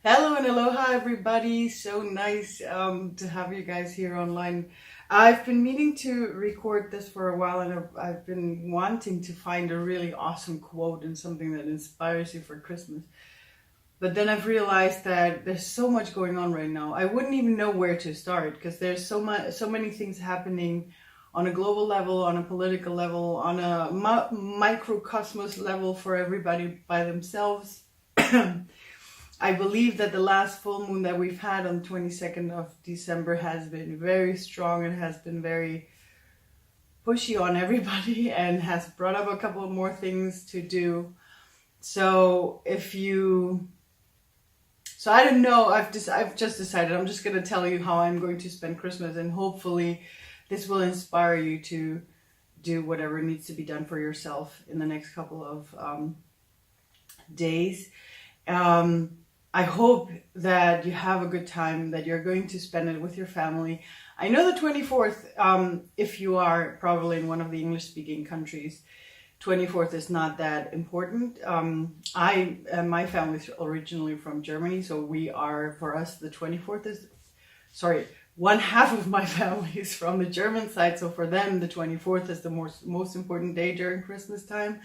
Hello and aloha, everybody. So nice to have you guys here online. I've been meaning to record this for a while, and I've been wanting to find a really awesome quote and something that inspires you for Christmas. But then I've realized that there's so much going on right now. I wouldn't even know where to start because there's so many things happening on a global level, on a political level, on a microcosmos level for everybody by themselves. I believe that the last full moon that we've had on 22nd of December has been very strong and has been very pushy on everybody and has brought up a couple of more things to do. So I don't know, I've just decided I'm just going to tell you how I'm going to spend Christmas, and hopefully this will inspire you to do whatever needs to be done for yourself in the next couple of days. I hope that you have a good time, that you're going to spend it with your family. I know the 24th, if you are probably in one of the English-speaking countries, 24th is not that important. My family's originally from Germany, so for us, the 24th is, one half of my family is from the German side, so for them, the 24th is the most important day during Christmas time.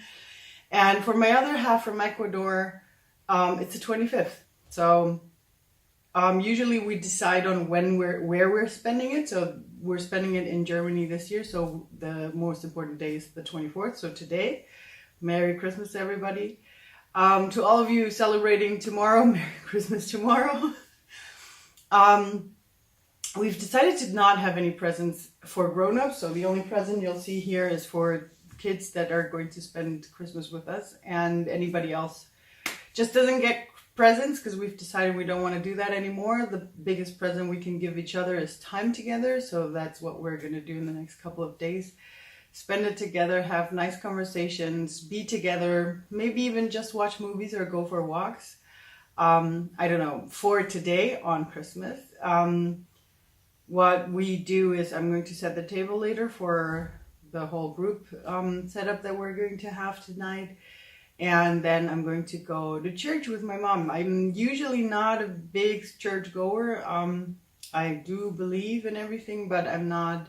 And for my other half from Ecuador, it's the 25th. So usually we decide on where we're spending it. So we're spending it in Germany this year. So the most important day is the 24th. So today, Merry Christmas, everybody. To all of you celebrating tomorrow, Merry Christmas tomorrow. We've decided to not have any presents for grown-ups. So the only present you'll see here is for kids that are going to spend Christmas with us, and anybody else just doesn't get presents because we've decided we don't want to do that anymore. The biggest present we can give each other is time together. So that's what we're going to do in the next couple of days. Spend it together, have nice conversations, be together, maybe even just watch movies or go for walks. I don't know, for today on Christmas. What we do is I'm going to set the table later for the whole group setup that we're going to have tonight. And then I'm going to go to church with my mom. I'm usually not a big church goer. I do believe in everything, but I'm not,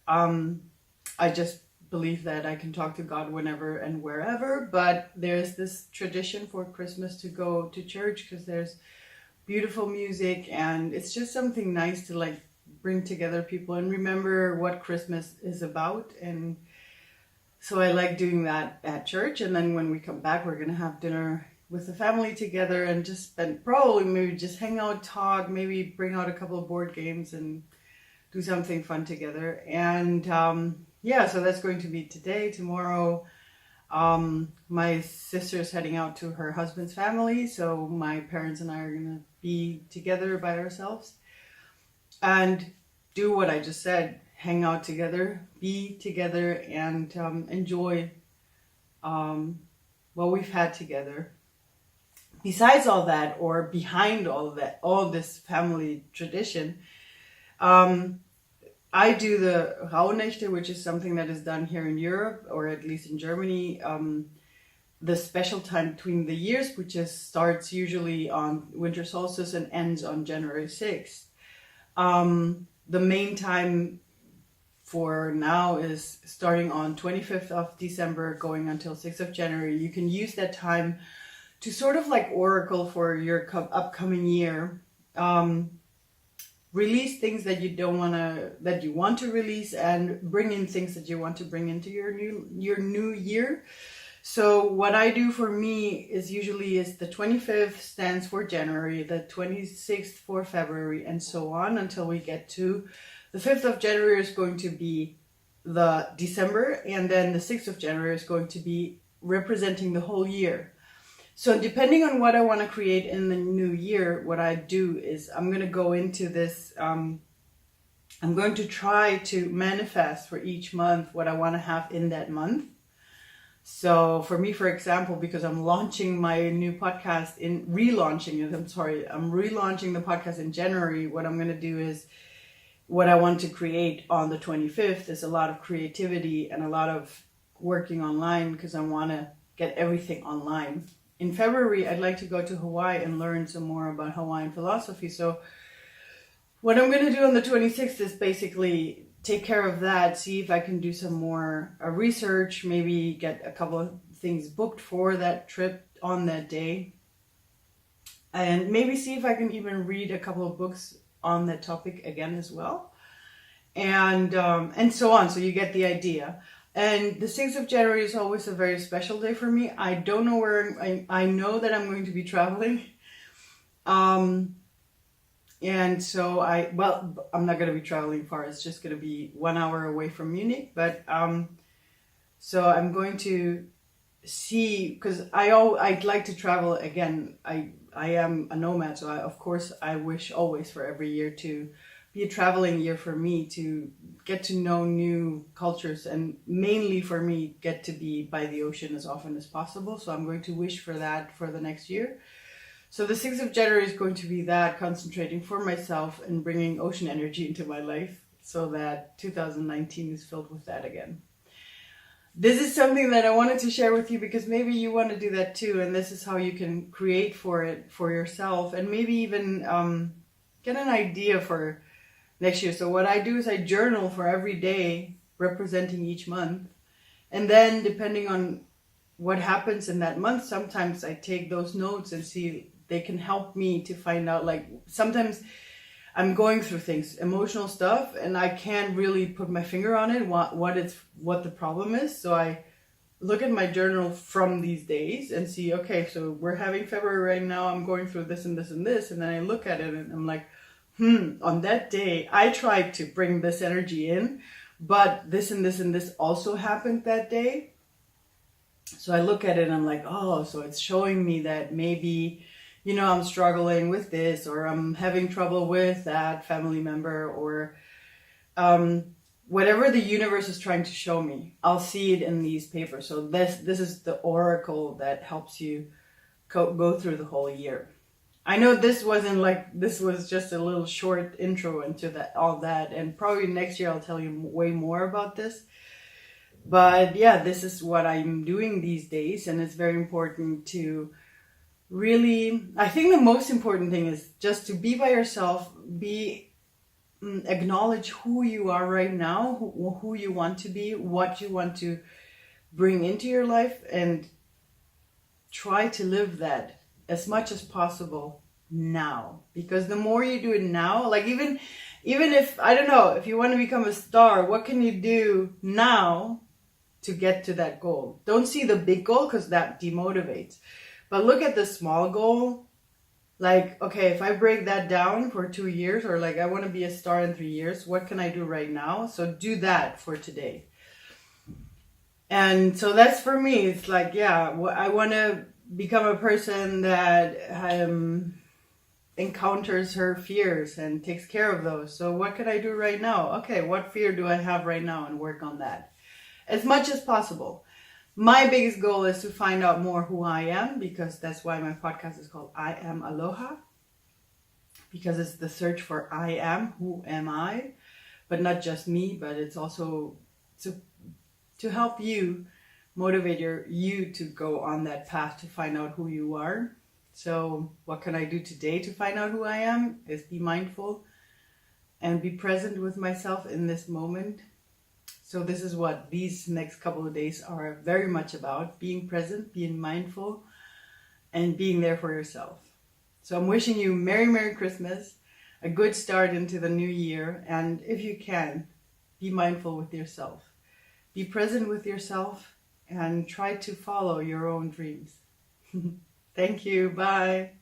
I just believe that I can talk to God whenever and wherever. But there's this tradition for Christmas to go to church because there's beautiful music, and it's just something nice to bring together people and remember what Christmas is about. And so I like doing that at church, and then when we come back, we're going to have dinner with the family together and just maybe just hang out, talk, maybe bring out a couple of board games and do something fun together. And so that's going to be today. Tomorrow, my sister's heading out to her husband's family, so my parents and I are going to be together by ourselves and do what I just said. Hang out together, be together, and enjoy what we've had together. Besides all that, or behind all of that, all this family tradition, I do the Rauhnächte, which is something that is done here in Europe, or at least in Germany, the special time between the years, which starts usually on winter solstice and ends on January 6th. The main time for now is starting on 25th of December going until 6th of January. You can use that time to sort of oracle for your upcoming year. Release things that you want to release, and bring in things that you want to bring into your new year. So what I do for me is usually the 25th stands for January, the 26th for February, and so on until we get to the 5th of January is going to be the December, and then the 6th of January is going to be representing the whole year. So depending on what I want to create in the new year, what I do is I'm going to go into this, I'm going to try to manifest for each month what I want to have in that month. So for me, for example, because I'm launching my new podcast I'm relaunching the podcast in January, what I'm going to do is what I want to create on the 25th is a lot of creativity and a lot of working online, because I want to get everything online. in February, I'd like to go to Hawaii and learn some more about Hawaiian philosophy. So what I'm going to do on the 26th is basically take care of that, see if I can do some more research, maybe get a couple of things booked for that trip on that day, and maybe see if I can even read a couple of books on that topic again as well, and so on. So you get the idea. And the 6th of January is always a very special day for me. I don't know where, I know that I'm going to be traveling. And so I'm not going to be traveling far. It's just going to be 1 hour away from Munich. But so I'm going to see, because I'd like to travel again. I am a nomad, so of course I wish always for every year to be a traveling year for me, to get to know new cultures, and mainly for me get to be by the ocean as often as possible. So I'm going to wish for that for the next year. So the 6th of January is going to be that, concentrating for myself and bringing ocean energy into my life, so that 2019 is filled with that again. This is something that I wanted to share with you because maybe you want to do that too, and this is how you can create for it for yourself, and maybe even get an idea for next year. So what I do is I journal for every day representing each month, and then depending on what happens in that month, sometimes I take those notes and see they can help me to find out, like sometimes I'm going through things, emotional stuff, and I can't really put my finger on it, what the problem is. So I look at my journal from these days and see, okay, so we're having February right now, I'm going through this and this and this, and then I look at it and I'm like, on that day, I tried to bring this energy in, but this and this and this also happened that day. So I look at it and I'm like, oh, so it's showing me that maybe, I'm struggling with this, or I'm having trouble with that family member, or whatever the universe is trying to show me. I'll see it in these papers. So this is the oracle that helps you go through the whole year. I know this was just a little short intro into all that, and probably next year I'll tell you way more about this. But yeah, this is what I'm doing these days, and it's very important to really, I think the most important thing is just to be by yourself, acknowledge who you are right now, who you want to be, what you want to bring into your life, and try to live that as much as possible now. Because the more you do it now, like even if, I don't know, if you want to become a star, what can you do now to get to that goal? Don't see the big goal, because that demotivates. But look at the small goal. Like, okay, if I break that down for 2 years, or like I want to be a star in 3 years, what can I do right now? So do that for today. And so that's for me. It's like, yeah, I want to become a person that encounters her fears and takes care of those. So what can I do right now? Okay, what fear do I have right now, and work on that as much as possible. My biggest goal is to find out more who I am, because that's why my podcast is called I Am Aloha, because it's the search for I am, who am I, but not just me, but it's also to help you, motivate you to go on that path to find out who you are. So what can I do today to find out who I am? Is be mindful and be present with myself in this moment. So this is what these next couple of days are very much about: being present, being mindful, and being there for yourself. So I'm wishing you Merry Christmas, a good start into the new year, and if you can, be mindful with yourself. Be present with yourself and try to follow your own dreams. Thank you. Bye.